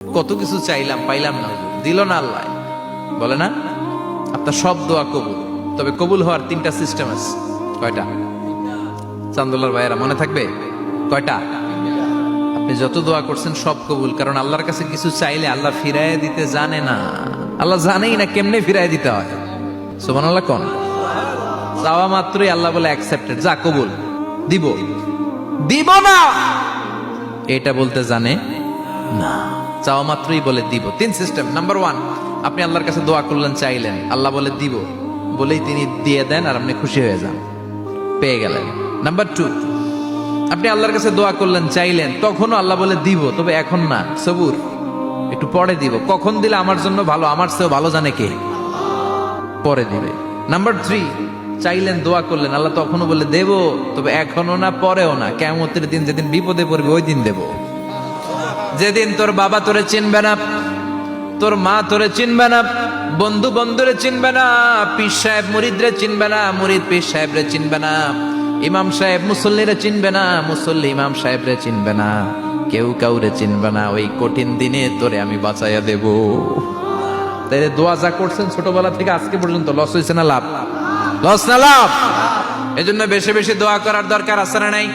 কত কিছু চাইলাম, পাইলাম না, দিল না আল্লাহ। বলে না আপনার সব দোয়া কবুল, তবে কবুল হওয়ার 3টা সিস্টেম আছে। কয়টা? চান্দুল্লার ভাইয়েরা মনে থাকবে কয়টা? আপনি যত দোয়া করছেন সব কবুল, কারণ আল্লাহর কাছে কিছু চাইলে আল্লাহ ফিরাইয়া দিতে জানে না। আল্লাহ জানেই না কেমনে ফিরাইয়া দিতে হয়। সুবহানাল্লাহ কোন? চাওয়া মাত্রই আল্লাহ বলে অ্যাকসেপ্টেড, যা কবুল, দিব দিব না এটা বলতে জানে না। চাওয়া মাত্রই বলে দিব। 3 সিস্টেম। নাম্বার 1, আপনি আল্লাহর কাছে দোয়া করলেন, চাইলেন, আল্লাহ বলে দিব, বলেই তিনি দিয়ে দেন আর আপনি খুশি হয়ে যান, পেয়ে গেলেন। নাম্বার 2, আপনি আল্লাহর কাছে দোয়া করলেন, চাইলেন, তখনও আল্লাহ বলে দিব, তবে এখন না, সবুর, একটু পরে দিব। কখন দিলে আমার জন্য ভালো, আমার চেয়েও ভালো জানে কে, পরে দিবে। নাম্বার 3, চাইলেন, দোয়া করলেন, আল্লাহ তখনও বলে দেব, তবে এখনো না, পরেও না, কিয়ামতের দিন যেদিন বিপদে পড়বে ওই দিন দেব। যেদিন তোর বাবা তোরে চিনবে না, তোর মা তোরে চিনবে না, বন্ধু বন্ধুরে চিনবে না, পীর সাহেব মুরিদরে চিনবে না, মুরিদ পীর সাহেবরে চিনবে না, ইমাম সাহেব মুসল্লিরে চিনবে না, মুসল্লি ইমাম সাহেবরে চিনবে না, কেউ কাউরে চিনবে না। ওই কঠিন দিনে তোরে আমি বাঁচাইয়া দেব। তাই দোয়া যা করছেন ছোটবেলা থেকে আজকে পর্যন্ত, লস হয়েছে না লাভ? লস না লাভ? এজন্য বেশি বেশি দোয়া করার দরকার আছে না নাই?